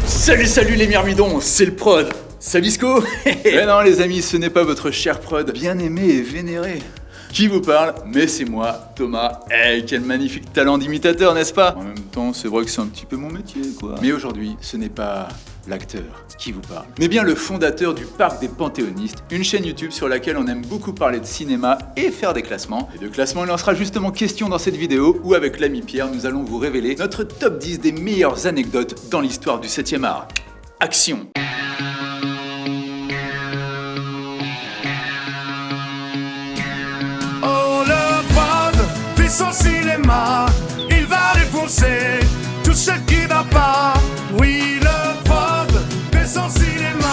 Salut les myrmidons, c'est le prod. Sabisco. Mais non les amis, ce n'est pas votre cher prod, bien aimé et vénéré. Qui vous parle? Mais c'est moi, Thomas. Hey, quel magnifique talent d'imitateur, n'est-ce pas? En même temps, c'est vrai que c'est un petit peu mon métier, quoi. Mais aujourd'hui, ce n'est pas l'acteur qui vous parle, mais bien le fondateur du Parc des Panthéonistes, une chaîne YouTube sur laquelle on aime beaucoup parler de cinéma et faire des classements. Et de classements, il en sera justement question dans cette vidéo où, avec l'ami Pierre, nous allons vous révéler notre top 10 des meilleures anecdotes dans l'histoire du 7e art. Action! Son cinéma, il va défoncer tout ce qui va pas. Oui, le prod fait son cinéma.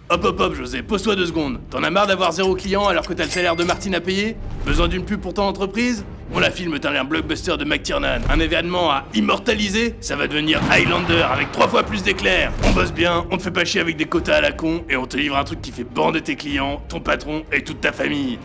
Hop, José, pose-toi 2 secondes. T'en as marre d'avoir 0 client alors que t'as le salaire de Martine à payer? Besoin d'une pub pour ton entreprise? On la filme, t'as un blockbuster de McTiernan. Un événement à immortaliser? Ça va devenir Highlander avec 3 fois plus d'éclairs. On bosse bien, on te fait pas chier avec des quotas à la con et on te livre un truc qui fait bander tes clients, ton patron et toute ta famille.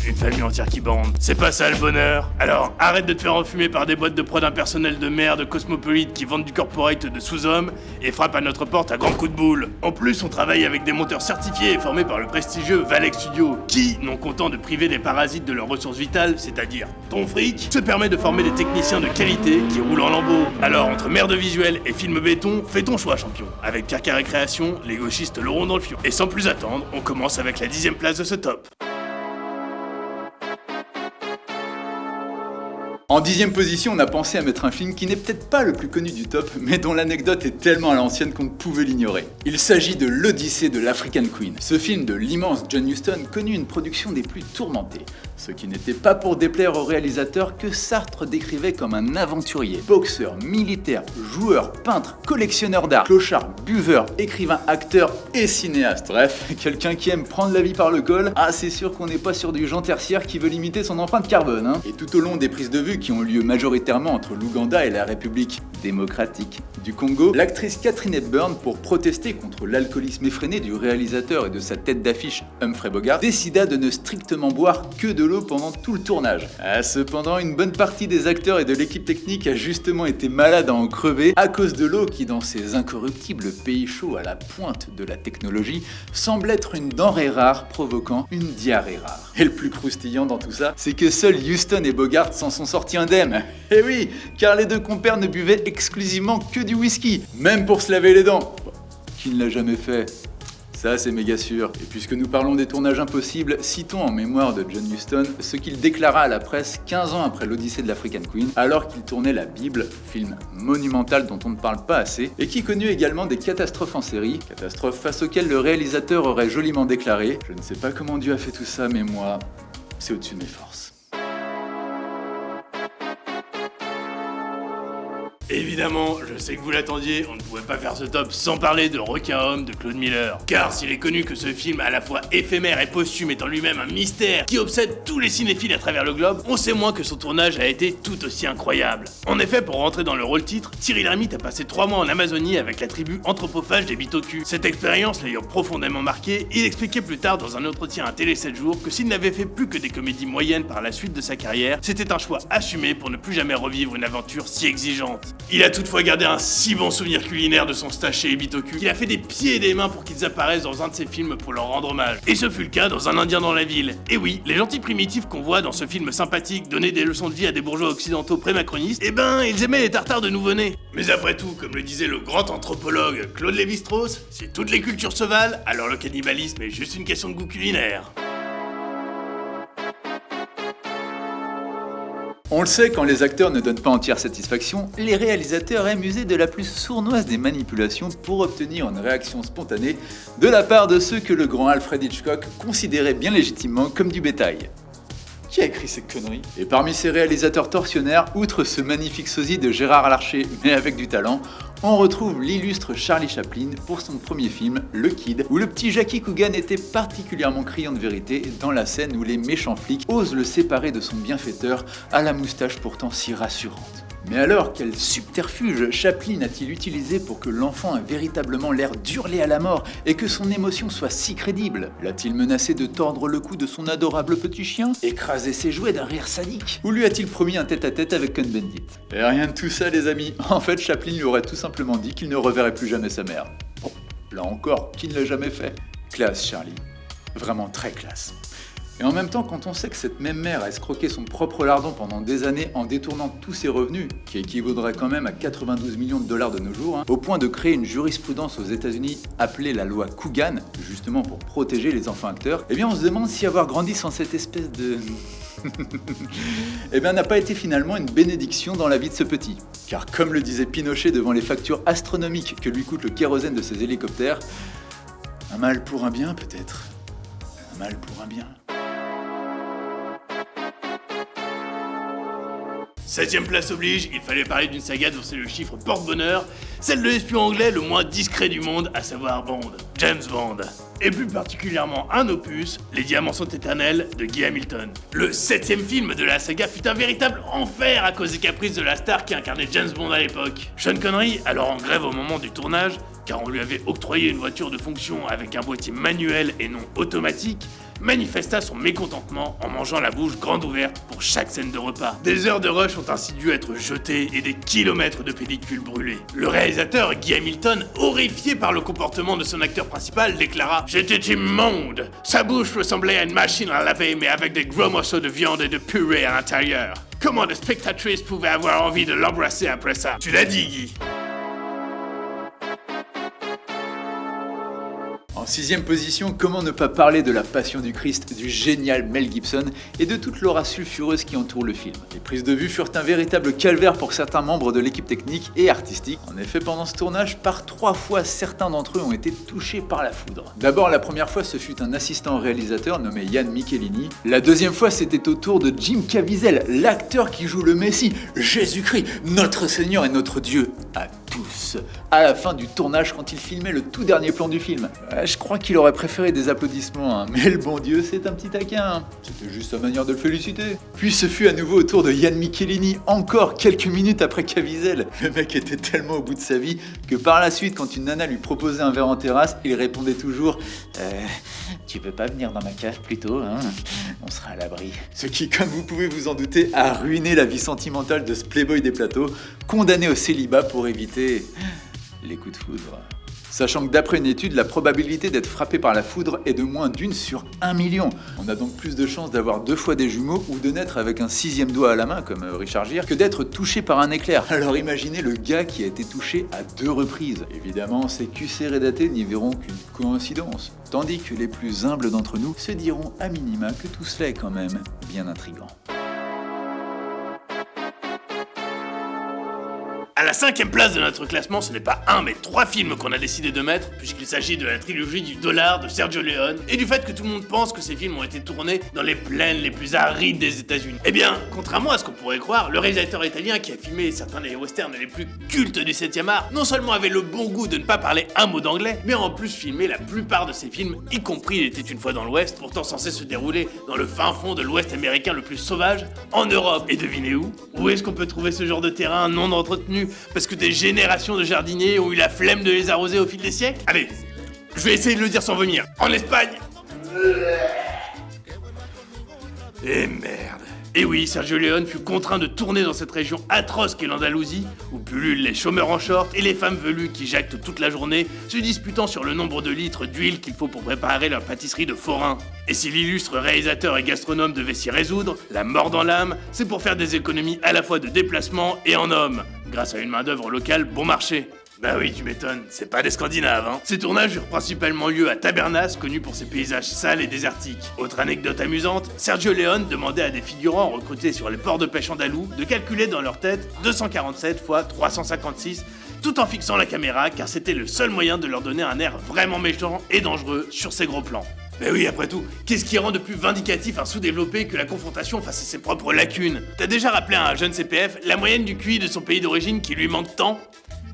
Une famille entière qui bande. C'est pas ça le bonheur. Alors arrête de te faire enfumer par des boîtes de prod impersonnelles de merde cosmopolites qui vendent du corporate de sous-hommes et frappe à notre porte à grands coups de boule. En plus, on travaille avec des monteurs certifiés et formés par le prestigieux Valek Studio qui, non content de priver des parasites de leurs ressources vitales, c'est-à-dire ton fric, se permet de former des techniciens de qualité qui roulent en lambeaux. Alors entre merde visuelle et film béton, fais ton choix champion. Avec Pierre Carré Création, les gauchistes l'auront dans le fion. Et sans plus attendre, on commence avec la 10e place de ce top. En 10e position, on a pensé à mettre un film qui n'est peut-être pas le plus connu du top, mais dont l'anecdote est tellement à l'ancienne qu'on ne pouvait l'ignorer. Il s'agit de l'Odyssée de l'African Queen. Ce film de l'immense John Huston connut une production des plus tourmentées. Ce qui n'était pas pour déplaire au réalisateur que Sartre décrivait comme un aventurier. Boxeur, militaire, joueur, peintre, collectionneur d'art, clochard, buveur, écrivain, acteur et cinéaste. Bref, quelqu'un qui aime prendre la vie par le col. Ah, c'est sûr qu'on n'est pas sur du Jean tertiaire qui veut limiter son empreinte carbone, hein. Et tout au long des prises de vue qui ont lieu majoritairement entre l'Ouganda et la République démocratique du Congo, l'actrice Catherine Hepburn, pour protester contre l'alcoolisme effréné du réalisateur et de sa tête d'affiche Humphrey Bogart, décida de ne strictement boire que de l'eau pendant tout le tournage. Cependant, une bonne partie des acteurs et de l'équipe technique a justement été malade à en crever à cause de l'eau qui, dans ces incorruptibles pays chauds à la pointe de la technologie, semble être une denrée rare provoquant une diarrhée rare. Et le plus croustillant dans tout ça, c'est que seuls Huston et Bogart s'en sont sortis indemnes. Et oui, car les deux compères ne buvaient exclusivement que du whisky, même pour se laver les dents. Qui ne l'a jamais fait? Ça, c'est méga sûr. Et puisque nous parlons des tournages impossibles, citons en mémoire de John Huston ce qu'il déclara à la presse 15 ans après l'Odyssée de l'African Queen, alors qu'il tournait La Bible, film monumental dont on ne parle pas assez, et qui connut également des catastrophes en série, catastrophes face auxquelles le réalisateur aurait joliment déclaré « Je ne sais pas comment Dieu a fait tout ça, mais moi, c'est au-dessus de mes forces ». Évidemment, je sais que vous l'attendiez, on ne pouvait pas faire ce top sans parler de Requin Homme de Claude Miller. Car s'il est connu que ce film à la fois éphémère et posthume est en lui-même un mystère qui obsède tous les cinéphiles à travers le globe, on sait moins que son tournage a été tout aussi incroyable. En effet, pour rentrer dans le rôle titre, Thierry Lhermitte a passé 3 mois en Amazonie avec la tribu anthropophage des Bitoku. Cette expérience l'ayant profondément marqué, il expliquait plus tard dans un entretien à Télé 7 jours que s'il n'avait fait plus que des comédies moyennes par la suite de sa carrière, c'était un choix assumé pour ne plus jamais revivre une aventure si exigeante. Il a toutefois gardé un si bon souvenir culinaire de son stage chez Bitoku qu'il a fait des pieds et des mains pour qu'ils apparaissent dans un de ses films pour leur rendre hommage. Et ce fut le cas dans Un Indien dans la ville. Et oui, les gentils primitifs qu'on voit dans ce film sympathique donner des leçons de vie à des bourgeois occidentaux pré-macronistes, ils aimaient les tartares de nouveau-nés. Mais après tout, comme le disait le grand anthropologue Claude Lévi-Strauss, si toutes les cultures se valent, alors le cannibalisme est juste une question de goût culinaire. On le sait, quand les acteurs ne donnent pas entière satisfaction, les réalisateurs aiment user de la plus sournoise des manipulations pour obtenir une réaction spontanée de la part de ceux que le grand Alfred Hitchcock considérait bien légitimement comme du bétail. Qui a écrit ces conneries? Et parmi ces réalisateurs tortionnaires, outre ce magnifique sosie de Gérard Larcher, mais avec du talent, on retrouve l'illustre Charlie Chaplin pour son premier film, Le Kid, où le petit Jackie Coogan était particulièrement criant de vérité dans la scène où les méchants flics osent le séparer de son bienfaiteur à la moustache pourtant si rassurante. Mais alors, quel subterfuge Chaplin a-t-il utilisé pour que l'enfant ait véritablement l'air d'hurler à la mort et que son émotion soit si crédible? L'a-t-il menacé de tordre le cou de son adorable petit chien, écraser ses jouets d'un rire sadique? Ou lui a-t-il promis un tête-à-tête avec Cohn-Bendit? Et rien de tout ça, les amis. En fait, Chaplin lui aurait tout simplement dit qu'il ne reverrait plus jamais sa mère. Bon, là encore, qui ne l'a jamais fait? Classe, Charlie. Vraiment très classe. Et en même temps, quand on sait que cette même mère a escroqué son propre lardon pendant des années en détournant tous ses revenus, qui équivaudrait quand même à 92 millions de dollars de nos jours, au point de créer une jurisprudence aux États-Unis appelée la loi Coogan, justement pour protéger les enfants acteurs, eh bien on se demande si avoir grandi sans cette espèce de... eh bien n'a pas été finalement une bénédiction dans la vie de ce petit. Car comme le disait Pinochet devant les factures astronomiques que lui coûte le kérosène de ses hélicoptères, un mal pour un bien peut-être. Un mal pour un bien. 7ème place oblige, il fallait parler d'une saga dont c'est le chiffre porte-bonheur, celle de l'espion anglais le moins discret du monde, à savoir Bond, James Bond. Et plus particulièrement un opus, Les Diamants sont éternels, de Guy Hamilton. Le 7ème film de la saga fut un véritable enfer à cause des caprices de la star qui incarnait James Bond à l'époque. Sean Connery, alors en grève au moment du tournage, car on lui avait octroyé une voiture de fonction avec un boîtier manuel et non automatique, manifesta son mécontentement en mangeant la bouche grande ouverte pour chaque scène de repas. Des heures de rush ont ainsi dû être jetées et des kilomètres de pellicule brûlés. Le réalisateur Guy Hamilton, horrifié par le comportement de son acteur principal, déclara « C'était immonde. Sa bouche ressemblait à une machine à laver mais avec des gros morceaux de viande et de purée à l'intérieur. Comment des spectatrices pouvaient avoir envie de l'embrasser après ça? Tu l'as dit, Guy. » En 6ème position, comment ne pas parler de La Passion du Christ du génial Mel Gibson et de toute l'aura sulfureuse qui entoure le film. Les prises de vue furent un véritable calvaire pour certains membres de l'équipe technique et artistique. En effet, pendant ce tournage, par 3 fois, certains d'entre eux ont été touchés par la foudre. D'abord, la première fois, ce fut un assistant réalisateur nommé Ian Michelini. La deuxième fois, c'était au tour de Jim Caviezel, l'acteur qui joue le Messie, Jésus-Christ, notre Seigneur et notre Dieu, à tous, à la fin du tournage quand il filmait le tout dernier plan du film. Je crois qu'il aurait préféré des applaudissements, hein. Mais le bon Dieu, c'est un petit taquin. C'était juste sa manière de le féliciter. Puis ce fut à nouveau au tour de Ian Michelini, encore quelques minutes après Caviezel. Le mec était tellement au bout de sa vie que par la suite, quand une nana lui proposait un verre en terrasse, il répondait toujours tu peux pas venir dans ma cave plutôt, hein? On sera à l'abri. Ce qui, comme vous pouvez vous en douter, a ruiné la vie sentimentale de ce playboy des plateaux, condamné au célibat pour éviter les coups de foudre. Sachant que d'après une étude, la probabilité d'être frappé par la foudre est de moins d'1 sur 1 million. On a donc plus de chances d'avoir 2 fois des jumeaux ou de naître avec un 6e doigt à la main, comme Richard Gere, que d'être touché par un éclair. Alors imaginez le gars qui a été touché à 2 reprises. Évidemment, ces QC rédatés n'y verront qu'une coïncidence. Tandis que les plus humbles d'entre nous se diront à minima que tout cela est quand même bien intriguant. À la 5ème place de notre classement, ce n'est pas un mais 3 films qu'on a décidé de mettre, puisqu'il s'agit de la trilogie du dollar de Sergio Leone, et du fait que tout le monde pense que ces films ont été tournés dans les plaines les plus arides des États-Unis. Eh bien, contrairement à ce qu'on pourrait croire, le réalisateur italien qui a filmé certains des westerns les plus cultes du 7e art, non seulement avait le bon goût de ne pas parler un mot d'anglais, mais en plus filmé la plupart de ses films, y compris Il était une fois dans l'Ouest, pourtant censé se dérouler dans le fin fond de l'Ouest américain le plus sauvage, en Europe. Et devinez où? Où est-ce qu'on peut trouver ce genre de terrain non entretenu parce que des générations de jardiniers ont eu la flemme de les arroser au fil des siècles? Allez, je vais essayer de le dire sans vomir. En Espagne. Et merde. Et oui, Sergio Leone fut contraint de tourner dans cette région atroce qu'est l'Andalousie, où pullulent les chômeurs en short et les femmes velues qui jactent toute la journée, se disputant sur le nombre de litres d'huile qu'il faut pour préparer leur pâtisserie de forain. Et si l'illustre réalisateur et gastronome devait s'y résoudre, la mort dans l'âme, c'est pour faire des économies à la fois de déplacement et en hommes, grâce à une main-d'œuvre locale bon marché. Bah oui, tu m'étonnes, c'est pas des Scandinaves, hein. Ces tournages eurent principalement lieu à Tabernas, connu pour ses paysages sales et désertiques. Autre anecdote amusante, Sergio Leone demandait à des figurants recrutés sur les ports de pêche andalous de calculer dans leur tête 247 x 356, tout en fixant la caméra, car c'était le seul moyen de leur donner un air vraiment méchant et dangereux sur ces gros plans. Mais oui, après tout, qu'est-ce qui rend de plus vindicatif un sous-développé que la confrontation face à ses propres lacunes? T'as déjà rappelé à un jeune CPF la moyenne du QI de son pays d'origine qui lui manque tant?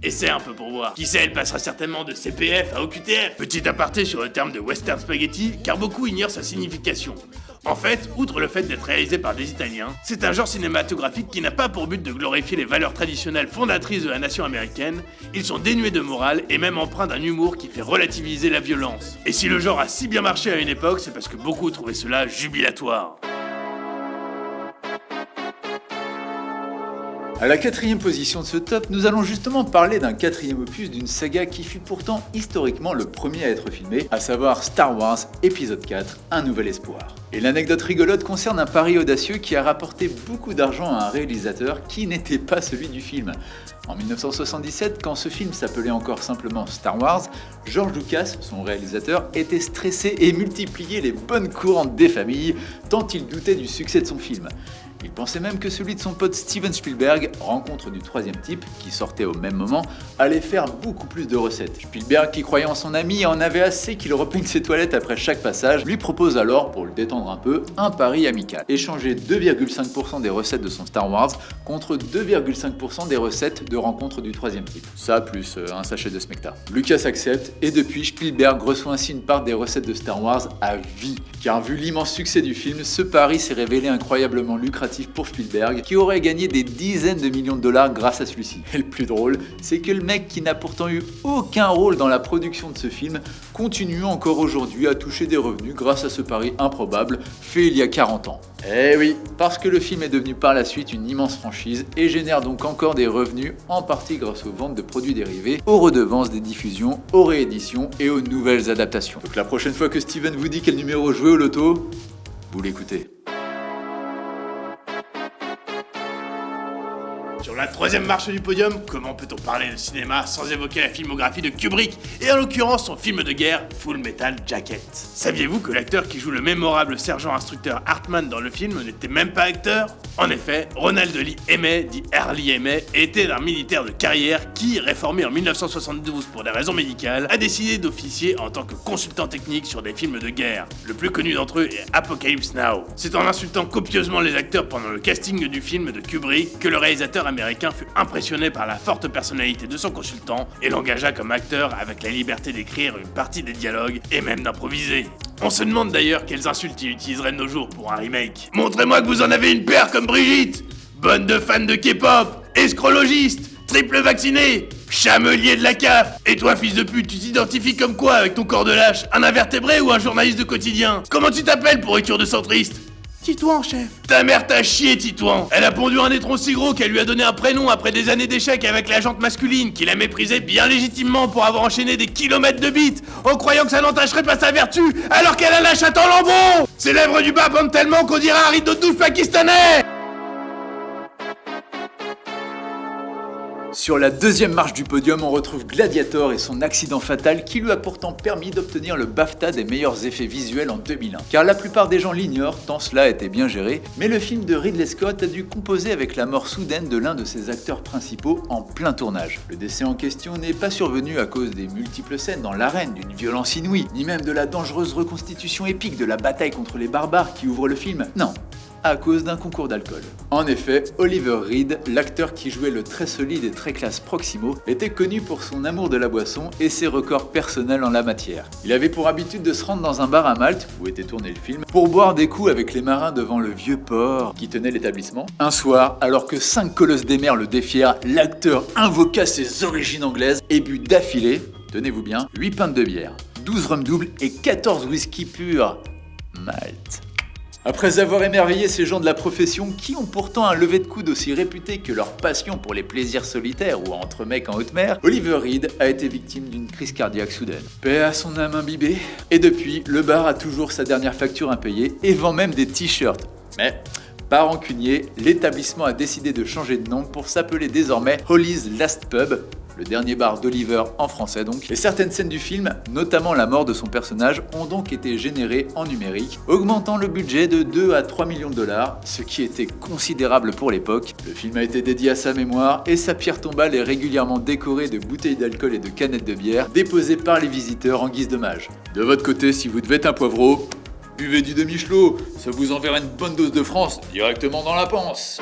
Essaie un peu pour voir. Qui sait, elle passera certainement de CPF à OQTF. Petit aparté sur le terme de western spaghetti, car beaucoup ignorent sa signification. En fait, outre le fait d'être réalisé par des Italiens, c'est un genre cinématographique qui n'a pas pour but de glorifier les valeurs traditionnelles fondatrices de la nation américaine. Ils sont dénués de morale et même empreints d'un humour qui fait relativiser la violence. Et si le genre a si bien marché à une époque, c'est parce que beaucoup trouvaient cela jubilatoire. À la 4e position de ce top, nous allons justement parler d'un 4e opus d'une saga qui fut pourtant historiquement le premier à être filmé, à savoir Star Wars épisode 4, Un Nouvel Espoir. Et l'anecdote rigolote concerne un pari audacieux qui a rapporté beaucoup d'argent à un réalisateur qui n'était pas celui du film. En 1977, quand ce film s'appelait encore simplement Star Wars, George Lucas, son réalisateur, était stressé et multipliait les bonnes courantes des familles, tant il doutait du succès de son film. Il pensait même que celui de son pote Steven Spielberg, Rencontre du troisième type, qui sortait au même moment, allait faire beaucoup plus de recettes. Spielberg, qui croyait en son ami et en avait assez qu'il repeigne ses toilettes après chaque passage, lui propose alors, pour le détendre un peu, un pari amical. Échanger 2,5% des recettes de son Star Wars contre 2,5% des recettes de Rencontre du troisième type. Ça, plus un sachet de smecta. Lucas accepte, et depuis, Spielberg reçoit ainsi une part des recettes de Star Wars à vie. Car vu l'immense succès du film, ce pari s'est révélé incroyablement lucratif pour Spielberg, qui aurait gagné des dizaines de millions de dollars grâce à celui-ci. Et le plus drôle, c'est que le mec qui n'a pourtant eu aucun rôle dans la production de ce film continue encore aujourd'hui à toucher des revenus grâce à ce pari improbable fait il y a 40 ans. Eh oui, parce que le film est devenu par la suite une immense franchise et génère donc encore des revenus, en partie grâce aux ventes de produits dérivés, aux redevances des diffusions, aux rééditions et aux nouvelles adaptations. Donc la prochaine fois que Steven vous dit quel numéro jouer au loto, vous l'écoutez. Sur la 3e marche du podium, comment peut-on parler de cinéma sans évoquer la filmographie de Kubrick, et en l'occurrence son film de guerre Full Metal Jacket. Saviez-vous que l'acteur qui joue le mémorable sergent instructeur Hartman dans le film n'était même pas acteur? En effet, Ronald Lee Aimé, dit Early Aimé, était un militaire de carrière qui, réformé en 1972 pour des raisons médicales, a décidé d'officier en tant que consultant technique sur des films de guerre. Le plus connu d'entre eux est Apocalypse Now. C'est en insultant copieusement les acteurs pendant le casting du film de Kubrick que le réalisateur américain fut impressionné par la forte personnalité de son consultant et l'engagea comme acteur avec la liberté d'écrire une partie des dialogues et même d'improviser. On se demande d'ailleurs quelles insultes il utiliserait de nos jours pour un remake. Montrez-moi que vous en avez une paire comme Brigitte! Bonne de fans de K-pop! Escrologiste! Triple vacciné! Chamelier de la CAF! Et toi, fils de pute, tu t'identifies comme quoi avec ton corps de lâche? Un invertébré ou un journaliste de quotidien? Comment tu t'appelles pour écrire de centriste? Titouan, chef. Ta mère t'a chié, Titouan. Elle a pondu un étron si gros qu'elle lui a donné un prénom après des années d'échecs avec la jante masculine, qui la méprisait bien légitimement pour avoir enchaîné des kilomètres de bites, en croyant que ça n'entacherait pas sa vertu, alors qu'elle a la chatte en lambeau. Ses lèvres du bas pendent tellement qu'on dirait un rideau de douche pakistanais. Sur la 2e marche du podium, on retrouve Gladiator et son accident fatal qui lui a pourtant permis d'obtenir le BAFTA des meilleurs effets visuels en 2001. Car la plupart des gens l'ignorent, tant cela était bien géré, mais le film de Ridley Scott a dû composer avec la mort soudaine de l'un de ses acteurs principaux en plein tournage. Le décès en question n'est pas survenu à cause des multiples scènes dans l'arène d'une violence inouïe, ni même de la dangereuse reconstitution épique de la bataille contre les barbares qui ouvre le film. Non, à cause d'un concours d'alcool. En effet, Oliver Reed, l'acteur qui jouait le très solide et très classe Proximo, était connu pour son amour de la boisson et ses records personnels en la matière. Il avait pour habitude de se rendre dans un bar à Malte, où était tourné le film, pour boire des coups avec les marins devant le vieux port qui tenait l'établissement. Un soir, alors que 5 colosses des mers le défièrent, l'acteur invoqua ses origines anglaises et but d'affilée, tenez-vous bien, 8 pintes de bière, 12 rhum doubles et 14 whisky purs. Malte. Après avoir émerveillé ces gens de la profession qui ont pourtant un lever de coude aussi réputé que leur passion pour les plaisirs solitaires ou entre mecs en haute mer, Oliver Reed a été victime d'une crise cardiaque soudaine. Paix à son âme imbibée. Et depuis, le bar a toujours sa dernière facture impayée et vend même des t-shirts. Mais par rancunier, l'établissement a décidé de changer de nom pour s'appeler désormais Holly's Last Pub, le dernier bar d'Oliver en français donc. Et certaines scènes du film, notamment la mort de son personnage, ont donc été générées en numérique, augmentant le budget de 2 à 3 millions de dollars, ce qui était considérable pour l'époque. Le film a été dédié à sa mémoire et sa pierre tombale est régulièrement décorée de bouteilles d'alcool et de canettes de bière déposées par les visiteurs en guise d'hommage. De votre côté, si vous devez être un poivreau, buvez du demi-chelot, ça vous enverra une bonne dose de France directement dans la panse.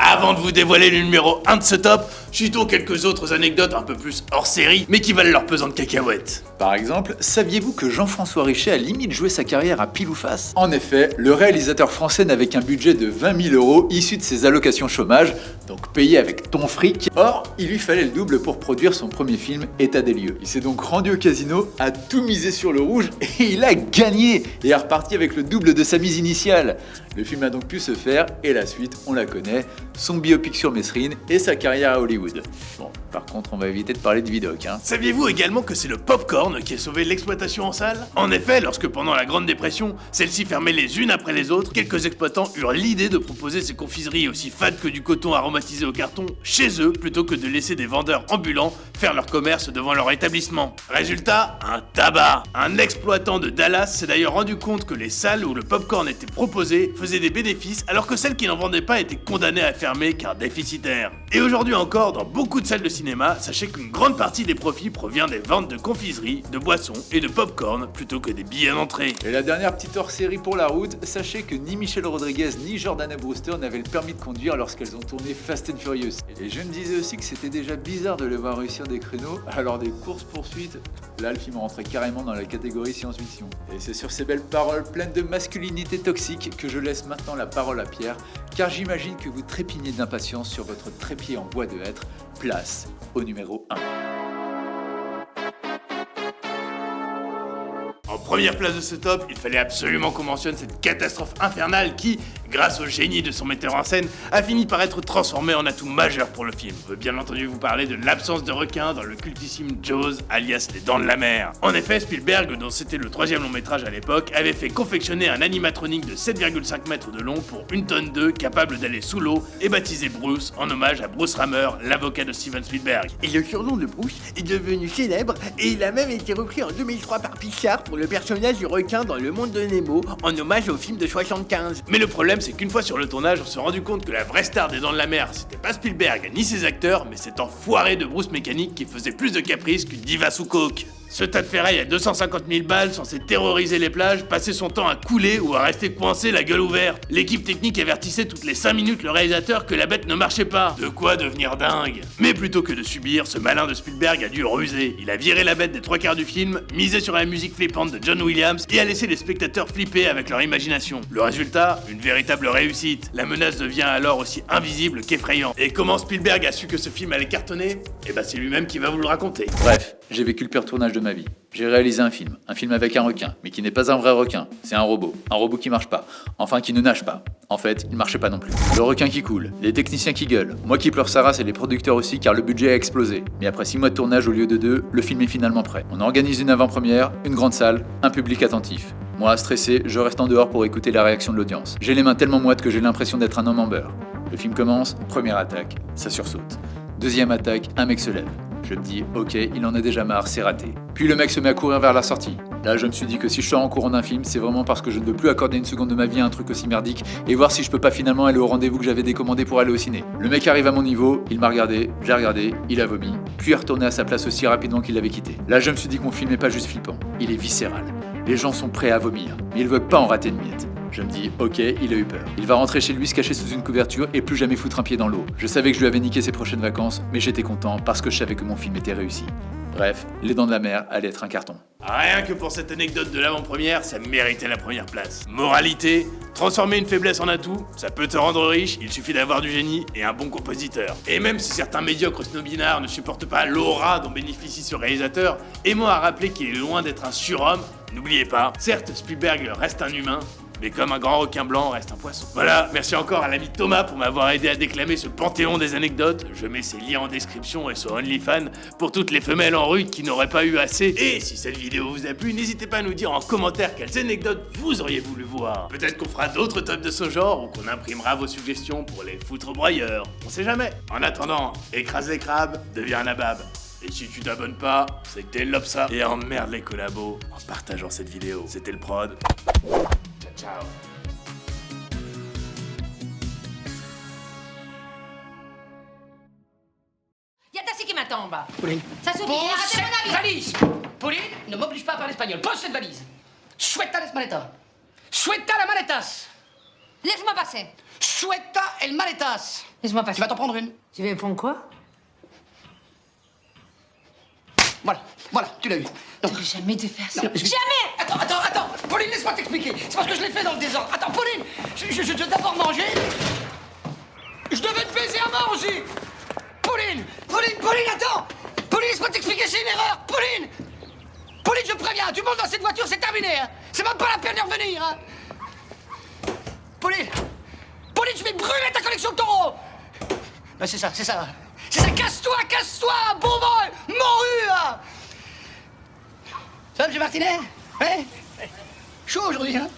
Avant de vous dévoiler le numéro 1 de ce top, citons quelques autres anecdotes un peu plus hors série, mais qui valent leur pesant de cacahuètes. Par exemple, saviez-vous que Jean-François Richet a limite joué sa carrière à pile ou face? En effet, le réalisateur français n'avait qu'un budget de 20 000 € issu de ses allocations chômage, donc payé avec ton fric. Or, il lui fallait le double pour produire son premier film, État des lieux. Il s'est donc rendu au casino, a tout misé sur le rouge et il a gagné et est reparti avec le double de sa mise initiale. Le film a donc pu se faire et la suite, on la connaît, son biopic sur Mesrine et sa carrière à Hollywood. Bon, par contre, on va éviter de parler de Vidocq, hein. Saviez-vous également que c'est le popcorn qui a sauvé l'exploitation en salle? En effet, lorsque pendant la Grande Dépression, celles-ci fermaient les unes après les autres, quelques exploitants eurent l'idée de proposer ces confiseries aussi fades que du coton aromatisé au carton chez eux plutôt que de laisser des vendeurs ambulants faire leur commerce devant leur établissement. Résultat, un tabac. Un exploitant de Dallas s'est d'ailleurs rendu compte que les salles où le popcorn était proposé faisaient des bénéfices alors que celles qui n'en vendaient pas étaient condamnées à fermer car déficitaires. Et aujourd'hui encore, dans beaucoup de salles de cinéma, sachez qu'une grande partie des profits provient des ventes de confiseries, de boissons et de popcorn plutôt que des billets d'entrée. Et la dernière petite hors-série pour la route, sachez que ni Michelle Rodriguez ni Jordana Brewster n'avaient le permis de conduire lorsqu'elles ont tourné Fast and Furious. Et je me disais aussi que c'était déjà bizarre de les voir réussir des créneaux, alors des courses-poursuites, là le film rentrait carrément dans la catégorie science-fiction. Et c'est sur ces belles paroles pleines de masculinité toxique que je laisse maintenant la parole à Pierre, car j'imagine que vous trépignez d'impatience sur votre trépied en bois de hêtre. Place au numéro 1. En première place de ce top, il fallait absolument qu'on mentionne cette catastrophe infernale qui, grâce au génie de son metteur en scène, a fini par être transformée en atout majeur pour le film. Je veux bien entendu vous parler de l'absence de requin dans le cultissime Jaws, alias les Dents de la Mer. En effet, Spielberg, dont c'était le 3e long métrage à l'époque, avait fait confectionner un animatronique de 7,5 mètres de long pour 1 tonne d'œufs capable d'aller sous l'eau et baptisé Bruce en hommage à Bruce Rammer, l'avocat de Steven Spielberg. Et le surnom de Bruce est devenu célèbre et il a même été repris en 2003 par Pixar pour le personnage du requin dans Le Monde de Nemo en hommage au film de 75. Mais le problème, c'est qu'une fois sur le tournage, on s'est rendu compte que la vraie star des Dents de la Mer, c'était pas Spielberg ni ses acteurs, mais cet enfoiré de Bruce mécanique qui faisait plus de caprices qu'une diva sous coke. Ce tas de ferraille à 250 000 balles, censé terroriser les plages, passait son temps à couler ou à rester coincé la gueule ouverte. L'équipe technique avertissait toutes les 5 minutes le réalisateur que la bête ne marchait pas. De quoi devenir dingue. Mais plutôt que de subir, ce malin de Spielberg a dû ruser. Il a viré la bête des 3/4 du film, misé sur la musique flippante de John Williams et a laissé les spectateurs flipper avec leur imagination. Le résultat, une véritable réussite. La menace devient alors aussi invisible qu'effrayante. Et comment Spielberg a su que ce film allait cartonner? Eh ben c'est lui-même qui va vous le raconter. Bref, j'ai vécu le pire tournage de ma vie. J'ai réalisé un film avec un requin, mais qui n'est pas un vrai requin, c'est un robot qui marche pas, enfin qui ne nage pas. En fait, il marchait pas non plus. Le requin qui coule, les techniciens qui gueulent, moi qui pleure sa race et les producteurs aussi car le budget a explosé. Mais après 6 mois de tournage au lieu de 2, le film est finalement prêt. On organise une avant-première, une grande salle, un public attentif. Moi, stressé, je reste en dehors pour écouter la réaction de l'audience. J'ai les mains tellement moites que j'ai l'impression d'être un homme en beurre. Le film commence, première attaque, ça sursaute. Deuxième attaque, un mec se lève. Je me dis, ok, il en a déjà marre, c'est raté. Puis le mec se met à courir vers la sortie. Là, je me suis dit que si je sors en courant d'un film, c'est vraiment parce que je ne veux plus accorder une seconde de ma vie à un truc aussi merdique et voir si je peux pas finalement aller au rendez-vous que j'avais décommandé pour aller au ciné. Le mec arrive à mon niveau, il m'a regardé, j'ai regardé, il a vomi, puis est retourné à sa place aussi rapidement qu'il l'avait quitté. Là, je me suis dit que mon film est pas juste flippant, il est viscéral. Les gens sont prêts à vomir, mais ils veulent pas en rater une miette. Je me dis, ok, il a eu peur. Il va rentrer chez lui, se cacher sous une couverture et plus jamais foutre un pied dans l'eau. Je savais que je lui avais niqué ses prochaines vacances, mais j'étais content parce que je savais que mon film était réussi. Bref, Les Dents de la Mer allaient être un carton. Rien que pour cette anecdote de l'avant-première, ça méritait la première place. Moralité, transformer une faiblesse en atout, ça peut te rendre riche, il suffit d'avoir du génie et un bon compositeur. Et même si certains médiocres snobinards ne supportent pas l'aura dont bénéficie ce réalisateur, aimons à rappeler qu'il est loin d'être un surhomme, n'oubliez pas, certes Spielberg reste un humain, mais comme un grand requin blanc reste un poisson. Voilà, merci encore à l'ami Thomas pour m'avoir aidé à déclamer ce panthéon des anecdotes. Je mets ses liens en description et sur OnlyFans pour toutes les femelles en rue qui n'auraient pas eu assez. Et si cette vidéo vous a plu, n'hésitez pas à nous dire en commentaire quelles anecdotes vous auriez voulu voir. Peut-être qu'on fera d'autres tops de ce genre ou qu'on imprimera vos suggestions pour les foutre au broyeur. On sait jamais. En attendant, écrase les crabes, deviens un nabab. Et si tu t'abonnes pas, c'est que t'es l'obsa. Et emmerde les collabos en partageant cette vidéo. C'était le prod. Ciao. Y a Tassi qui m'attend en bas. Pauline. Ça suffit, Pose arrêtez mon cette avis. valise. Pauline, ne m'oblige pas à parler espagnol. Pose cette valise. Suelta las maletas. Suelta las maletas. Laisse-moi passer. Suelta el maletas. Laisse-moi Tu passer. vas t'en prendre une. Tu veux me prendre quoi? Voilà, tu l'as eu. Donc, T'aurais jamais dû faire ça. non, Jamais! Attends, Pauline, laisse-moi t'expliquer. C'est parce que je l'ai fait dans le désordre. Attends, Pauline, je dois d'abord manger. Je devais te baiser avant aussi. Pauline, attends. Pauline, laisse-moi t'expliquer, c'est une erreur. Pauline, je préviens, tu montes dans cette voiture, c'est terminé. Hein. C'est même pas la peine de revenir. Hein. Pauline, je vais brûler ta collection de taureaux. Ben, c'est ça. Casse-toi, bon vol, morue. Hein. Ça va, M. Martinet? Ouais. Chaud aujourd'hui, hein?